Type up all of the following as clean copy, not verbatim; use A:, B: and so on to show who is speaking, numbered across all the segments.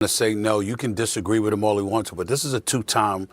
A: To say no, you can disagree with him all you want to, but this is a two-time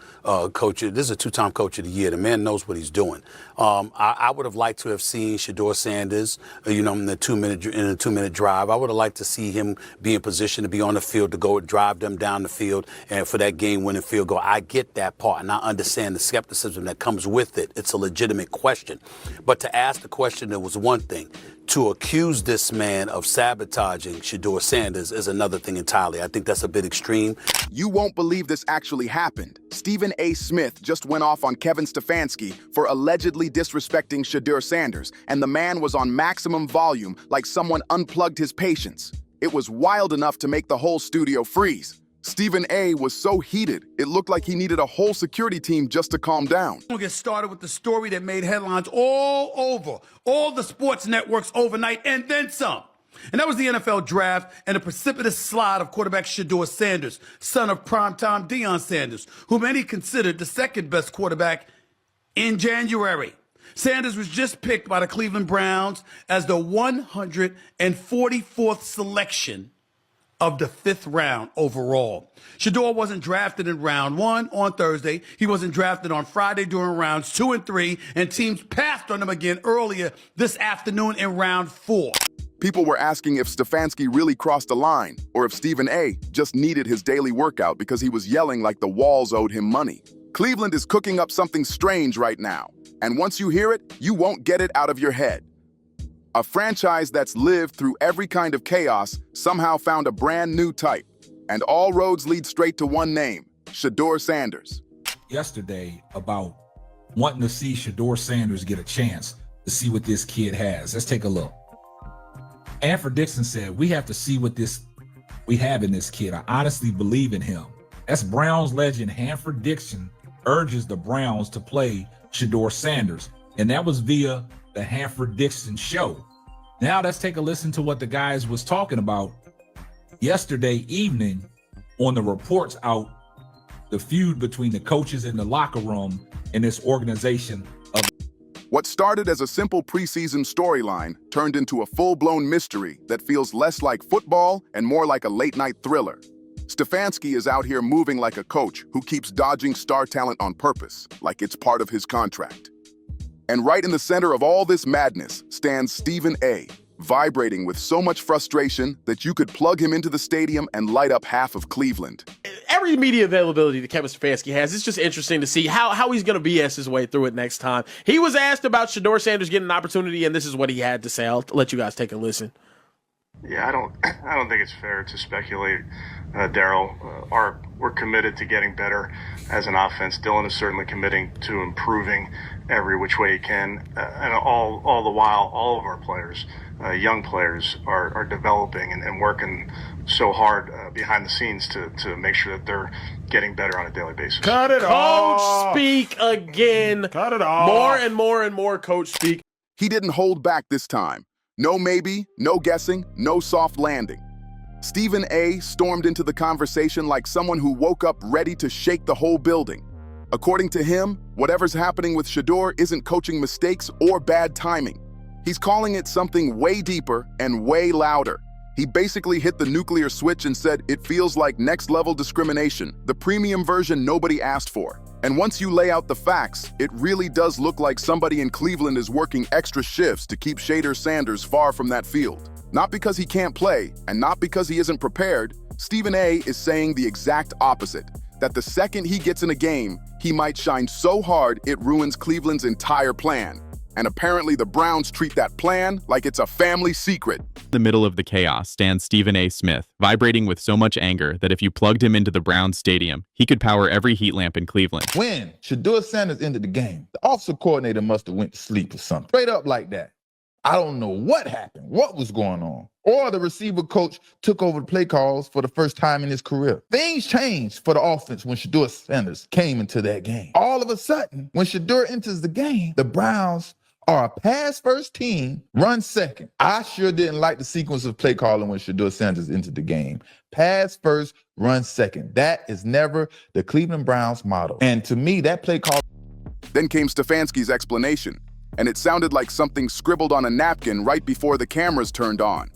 A: coach. This is a two-time coach of the year. The man knows what he's doing. I would have liked to have seen Shedeur Sanders, in the two-minute drive. I would have liked to see him be in position to be on the field to go drive them down the field and for that game-winning field goal. I get that part, and I understand the skepticism that comes with it. It's a legitimate question, but to ask the question, there was one thing. To accuse this man of sabotaging Shedeur Sanders is another thing entirely. I think that's a bit extreme.
B: You won't believe this actually happened. Stephen A. Smith just went off on Kevin Stefanski for allegedly disrespecting Shedeur Sanders, and the man was on maximum volume like someone unplugged his patience. It was wild enough to make the whole studio freeze. Stephen A. was so heated, it looked like he needed a whole security team just to calm down.
C: We'll get started with the story that made headlines all over, all the sports networks overnight, and then some. And that was the NFL draft and the precipitous slide of quarterback Shedeur Sanders, son of primetime Deion Sanders, who many considered the second best quarterback in January. Sanders was just picked by the Cleveland Browns as the 144th selection of the 5th round overall. Shedeur wasn't drafted in round 1 on Thursday. He wasn't drafted on Friday during rounds 2 and 3, and teams passed on him again earlier this afternoon in round 4.
B: People were asking if Stefanski really crossed a line, or if Stephen A. just needed his daily workout because he was yelling like the walls owed him money. Cleveland is cooking up something strange right now, and once you hear it, you won't get it out of your head. A franchise that's lived through every kind of chaos somehow found a brand new type. And all roads lead straight to one name, Shedeur Sanders.
D: Yesterday about wanting to see Shedeur Sanders get a chance to see what this kid has. Let's take a look. Anford Dixon said, we have to see what we have in this kid. I honestly believe in him. That's Browns legend Hanford Dixon urges the Browns to play Shedeur Sanders. And that was via the Hanford Dixon show. Now let's take a listen to what the guys was talking about yesterday evening on the reports out the feud between the coaches in the locker room in this organization.
B: What started as a simple preseason storyline turned into a full-blown mystery that feels less like football and more like a late-night thriller. Stefanski is out here moving like a coach who keeps dodging star talent on purpose, like it's part of his contract. And right in the center of all this madness stands Stephen A., vibrating with so much frustration that you could plug him into the stadium and light up half of Cleveland.
E: Every media availability that Kevin Stefanski has, it's just interesting to see how he's going to BS his way through it next time. He was asked about Shedeur Sanders getting an opportunity, and this is what he had to say. I'll let you guys take a listen.
F: Yeah, I don't think it's fair to speculate, Daryl. We're committed to getting better as an offense. Dylan is certainly committing to improving every which way he can, and all the while, all of our players, young players, are developing and working so hard behind the scenes to make sure that they're getting better on a daily basis.
E: Cut it off. Coach speak again. Cut it off. More and more and more coach speak.
B: He didn't hold back this time. No maybe, no guessing, no soft landing. Stephen A. stormed into the conversation like someone who woke up ready to shake the whole building. According to him, whatever's happening with Shedeur isn't coaching mistakes or bad timing. He's calling it something way deeper and way louder. He basically hit the nuclear switch and said it feels like next-level discrimination, the premium version nobody asked for. And once you lay out the facts, it really does look like somebody in Cleveland is working extra shifts to keep Shedeur Sanders far from that field. Not because he can't play, and not because he isn't prepared. Stephen A. is saying the exact opposite, that the second he gets in a game, he might shine so hard it ruins Cleveland's entire plan. And apparently the Browns treat that plan like it's a family secret.
G: In the middle of the chaos stands Stephen A. Smith, vibrating with so much anger that if you plugged him into the Browns stadium, he could power every heat lamp in Cleveland.
H: When Shedeur Sanders ended the game, the offensive coordinator must have went to sleep or something. Straight up like that. I don't know what happened, what was going on. Or the receiver coach took over the play calls for the first time in his career. Things changed for the offense when Shedeur Sanders came into that game. All of a sudden, when Shedeur enters the game, the Browns are a pass-first team, run second. I sure didn't like the sequence of play calling when Shedeur Sanders entered the game. Pass first, run second. That is never the Cleveland Browns motto. And to me, that play call...
B: Then came Stefanski's explanation, and it sounded like something scribbled on a napkin right before the cameras turned on.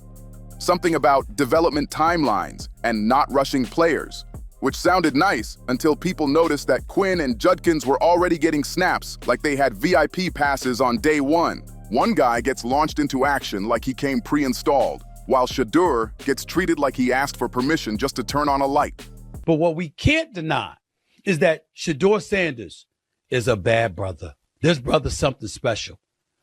B: Something about development timelines and not rushing players, which sounded nice until people noticed that Quinn and Judkins were already getting snaps like they had VIP passes on day one. One guy gets launched into action like he came pre-installed, while Shedeur gets treated like he asked for permission just to turn on a light.
C: But what we can't deny is that Shedeur Sanders is a bad brother. This brother's something special.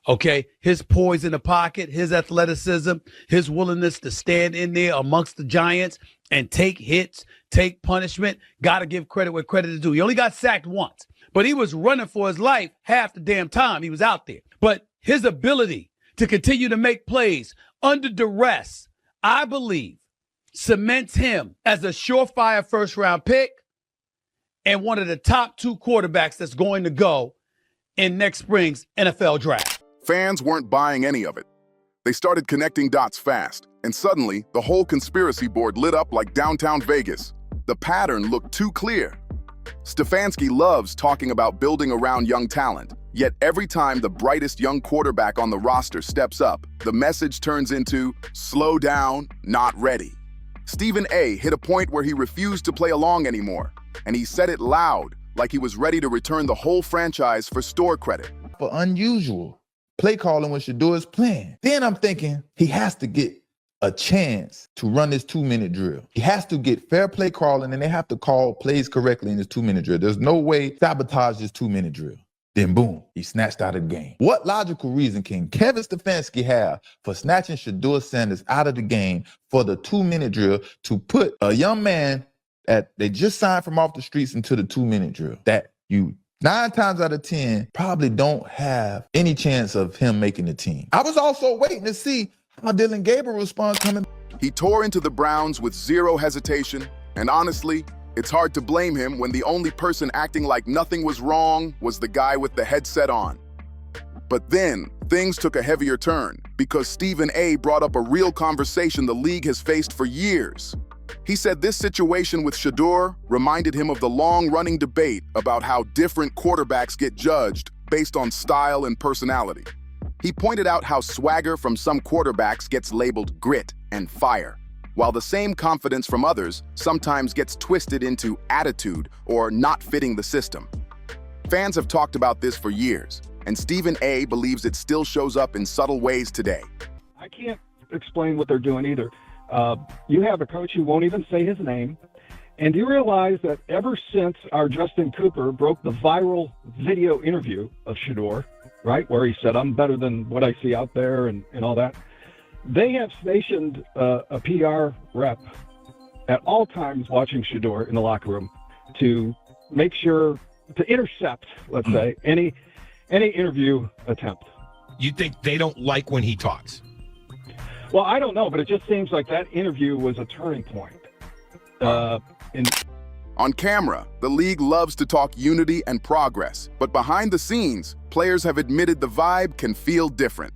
C: Okay, his poise in the pocket, his athleticism, his willingness to stand in there amongst the giants and take hits, take punishment. Got to give credit where credit is due. He only got sacked once, but he was running for his life half the damn time he was out there. But his ability to continue to make plays under duress, I believe, cements him as a surefire first-round pick and one of the top 2 quarterbacks that's going to go in next spring's NFL draft.
B: Fans weren't buying any of it. They started connecting dots fast, and suddenly, the whole conspiracy board lit up like downtown Vegas. The pattern looked too clear. Stefanski loves talking about building around young talent, yet every time the brightest young quarterback on the roster steps up, the message turns into, slow down, not ready. Stephen A. hit a point where he refused to play along anymore, and he said it loud, like he was ready to return the whole franchise for store credit.
H: For unusual play calling when Shedeur is playing. Then I'm thinking he has to get a chance to run this 2-minute drill. He has to get fair play calling, and they have to call plays correctly in this 2-minute drill. There's no way sabotage this 2-minute drill. Then boom, he snatched out of the game. What logical reason can Kevin Stefanski have for snatching Shedeur Sanders out of the game for the 2-minute drill to put a young man that they just signed from off the streets into the 2-minute drill that you 9 times out of 10 probably don't have any chance of him making the team? I was also waiting to see how Dillon Gabriel responds coming.
B: He tore into the Browns with zero hesitation, and honestly, it's hard to blame him when the only person acting like nothing was wrong was the guy with the headset on. But then, things took a heavier turn because Stephen A. brought up a real conversation the league has faced for years. He said this situation with Shedeur reminded him of the long-running debate about how different quarterbacks get judged based on style and personality. He pointed out how swagger from some quarterbacks gets labeled grit and fire, while the same confidence from others sometimes gets twisted into attitude or not fitting the system. Fans have talked about this for years, and Stephen A. believes it still shows up in subtle ways today.
I: I can't explain what they're doing either. You have a coach who won't even say his name. And do you realize that ever since our Justin Cooper broke the viral video interview of Shedeur, right, where he said, I'm better than what I see out there and all that, they have stationed a PR rep at all times watching Shedeur in the locker room to make sure, to intercept, let's say, any interview attempt.
J: You think they don't like when he talks?
I: Well, I don't know, but it just seems like that interview was a turning point.
B: On camera, the league loves to talk unity and progress, but behind the scenes, players have admitted the vibe can feel different.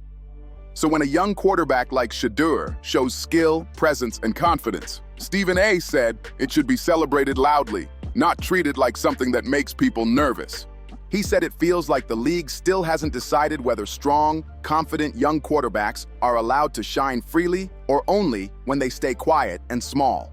B: So when a young quarterback like Shedeur shows skill, presence, and confidence, Stephen A. said it should be celebrated loudly, not treated like something that makes people nervous. He said it feels like the league still hasn't decided whether strong, confident young quarterbacks are allowed to shine freely or only when they stay quiet and small.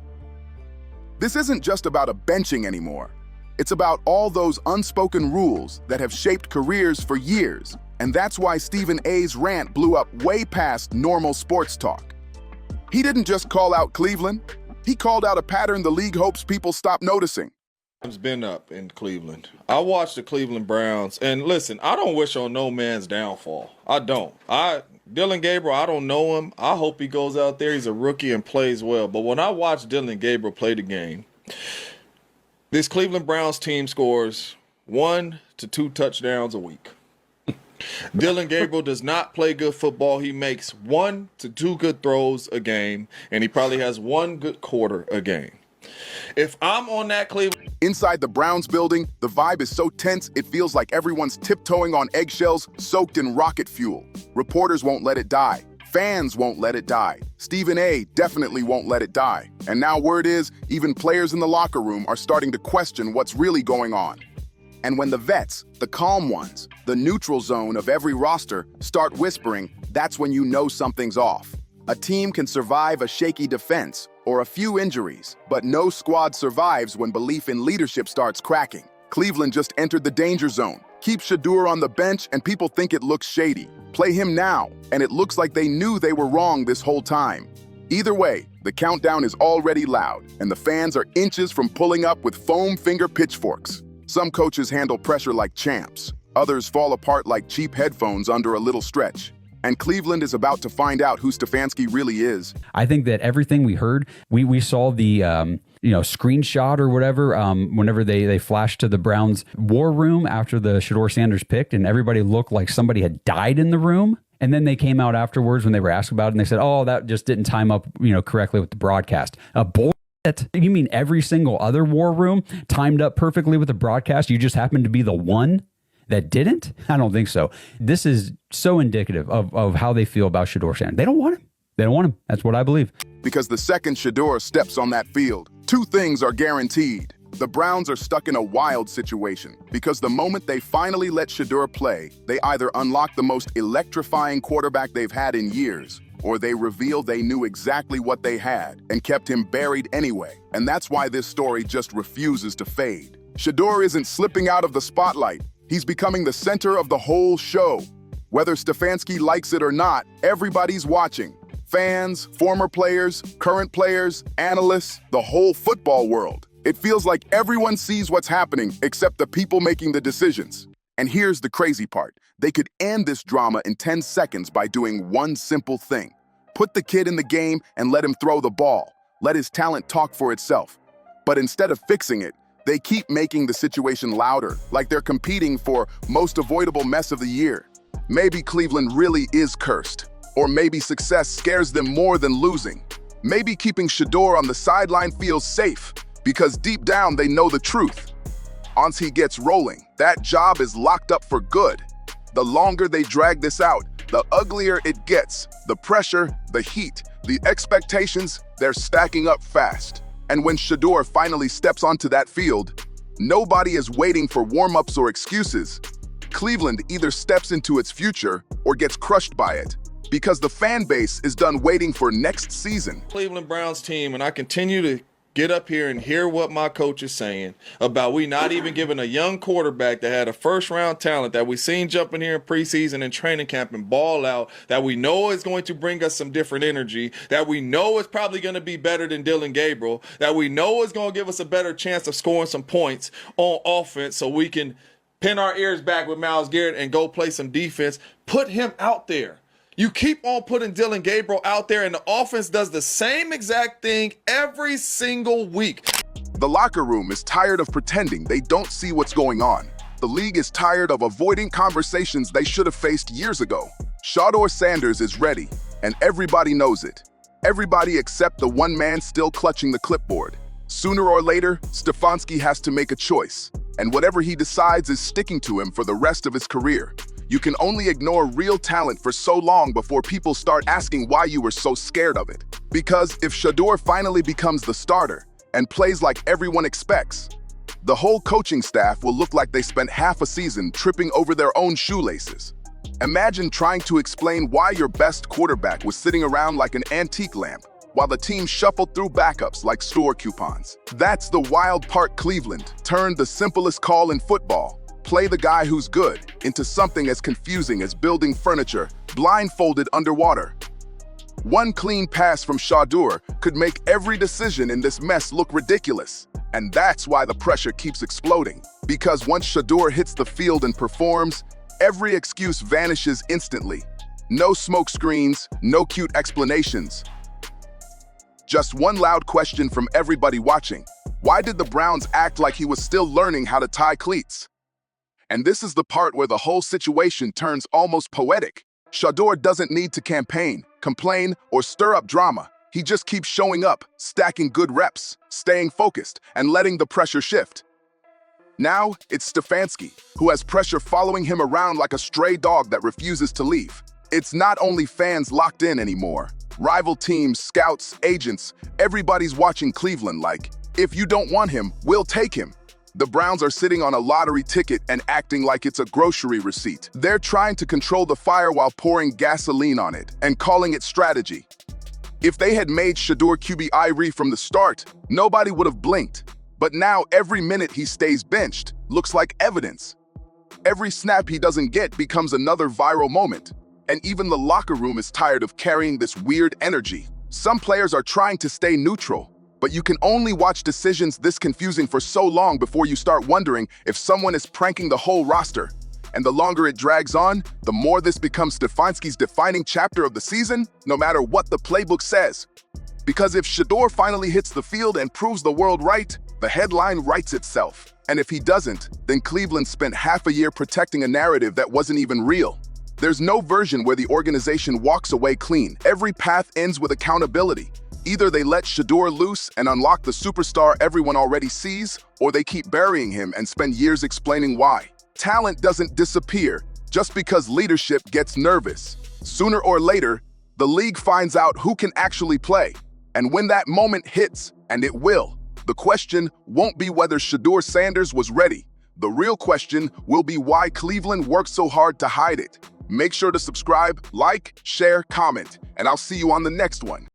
B: This isn't just about a benching anymore. It's about all those unspoken rules that have shaped careers for years, and that's why Stephen A.'s rant blew up way past normal sports talk. He didn't just call out Cleveland, he called out a pattern the league hopes people stop noticing.
K: It's been up in Cleveland. I watched the Cleveland Browns, and listen, I don't wish on no man's downfall. I don't. Dillon Gabriel, I don't know him. I hope he goes out there. He's a rookie and plays well. But when I watch Dillon Gabriel play the game, this Cleveland Browns team scores 1 to 2 touchdowns a week. Dillon Gabriel does not play good football. He makes 1 to 2 good throws a game, and he probably has 1 good quarter a game. If I'm on that Cleveland...
B: Inside the Browns building, the vibe is so tense it feels like everyone's tiptoeing on eggshells soaked in rocket fuel. Reporters won't let it die. Fans won't let it die. Stephen A. definitely won't let it die. And now word is, even players in the locker room are starting to question what's really going on. And when the vets, the calm ones, the neutral zone of every roster start whispering, that's when you know something's off. A team can survive a shaky defense or a few injuries, but no squad survives when belief in leadership starts cracking. Cleveland just entered the danger zone. Keep Shedeur on the bench and people think it looks shady. Play him now, and it looks like they knew they were wrong this whole time. Either way, the countdown is already loud, and the fans are inches from pulling up with foam finger pitchforks. Some coaches handle pressure like champs. Others fall apart like cheap headphones under a little stretch. And Cleveland is about to find out who Stefanski really is.
L: I think that everything we heard, we saw the screenshot or whatever, whenever they flashed to the Browns war room after the Shedeur Sanders picked, and everybody looked like somebody had died in the room. And then they came out afterwards when they were asked about it, and they said, "Oh, that just didn't time up, correctly with the broadcast." Bullshit. You mean every single other war room timed up perfectly with the broadcast? You just happened to be the one that didn't? I don't think so. This is so indicative of how they feel about Shedeur Sanders. They don't want him. They don't want him. That's what I believe.
B: Because the second Shedeur steps on that field, two things are guaranteed. The Browns are stuck in a wild situation because the moment they finally let Shedeur play, they either unlock the most electrifying quarterback they've had in years, or they reveal they knew exactly what they had and kept him buried anyway. And that's why this story just refuses to fade. Shedeur isn't slipping out of the spotlight. He's becoming the center of the whole show. Whether Stefanski likes it or not, everybody's watching. Fans, former players, current players, analysts, the whole football world. It feels like everyone sees what's happening except the people making the decisions. And here's the crazy part. They could end this drama in 10 seconds by doing one simple thing. Put the kid in the game and let him throw the ball. Let his talent talk for itself. But instead of fixing it, they keep making the situation louder, like they're competing for most avoidable mess of the year. Maybe Cleveland really is cursed. Or maybe success scares them more than losing. Maybe keeping Shedeur on the sideline feels safe, because deep down they know the truth. Once he gets rolling, that job is locked up for good. The longer they drag this out, the uglier it gets. The pressure, the heat, the expectations, they're stacking up fast. And when Shedeur finally steps onto that field, nobody is waiting for warm-ups or excuses. Cleveland either steps into its future or gets crushed by it, because the fan base is done waiting for next season.
K: Cleveland Browns team, and I continue to get up here and hear what my coach is saying about we not even giving a young quarterback that had a first-round talent that we seen jump in here in preseason and training camp and ball out, that we know is going to bring us some different energy, that we know is probably going to be better than Dylan Gabriel, that we know is going to give us a better chance of scoring some points on offense so we can pin our ears back with Myles Garrett and go play some defense. Put him out there. You keep on putting Dylan Gabriel out there, and the offense does the same exact thing every single week.
B: The locker room is tired of pretending they don't see what's going on. The league is tired of avoiding conversations they should have faced years ago. Shedeur Sanders is ready, and everybody knows it. Everybody except the one man still clutching the clipboard. Sooner or later, Stefanski has to make a choice, and whatever he decides is sticking to him for the rest of his career. You can only ignore real talent for so long before people start asking why you were so scared of it. Because if Shedeur finally becomes the starter and plays like everyone expects, the whole coaching staff will look like they spent half a season tripping over their own shoelaces. Imagine trying to explain why your best quarterback was sitting around like an antique lamp while the team shuffled through backups like store coupons. That's the wild part. Cleveland turned the simplest call in football, play the guy who's good, into something as confusing as building furniture blindfolded underwater. One clean pass from Shedeur could make every decision in this mess look ridiculous. And that's why the pressure keeps exploding. Because once Shedeur hits the field and performs, every excuse vanishes instantly. No smoke screens, no cute explanations. Just one loud question from everybody watching. Why did the Browns act like he was still learning how to tie cleats? And this is the part where the whole situation turns almost poetic. Shedeur doesn't need to campaign, complain, or stir up drama. He just keeps showing up, stacking good reps, staying focused, and letting the pressure shift. Now, it's Stefanski, who has pressure following him around like a stray dog that refuses to leave. It's not only fans locked in anymore. Rival teams, scouts, agents, everybody's watching Cleveland like, if you don't want him, we'll take him. The Browns are sitting on a lottery ticket and acting like it's a grocery receipt. They're trying to control the fire while pouring gasoline on it and calling it strategy. If they had made Shedeur QB from the start, nobody would have blinked. But now every minute he stays benched looks like evidence. Every snap he doesn't get becomes another viral moment. And even the locker room is tired of carrying this weird energy. Some players are trying to stay neutral, but you can only watch decisions this confusing for so long before you start wondering if someone is pranking the whole roster. And the longer it drags on, the more this becomes Stefanski's defining chapter of the season, no matter what the playbook says. Because if Shedeur finally hits the field and proves the world right, the headline writes itself. And if he doesn't, then Cleveland spent half a year protecting a narrative that wasn't even real. There's no version where the organization walks away clean. Every path ends with accountability. Either they let Shedeur loose and unlock the superstar everyone already sees, or they keep burying him and spend years explaining why. Talent doesn't disappear just because leadership gets nervous. Sooner or later, the league finds out who can actually play. And when that moment hits, and it will, the question won't be whether Shedeur Sanders was ready. The real question will be why Cleveland worked so hard to hide it. Make sure to subscribe, like, share, comment, and I'll see you on the next one.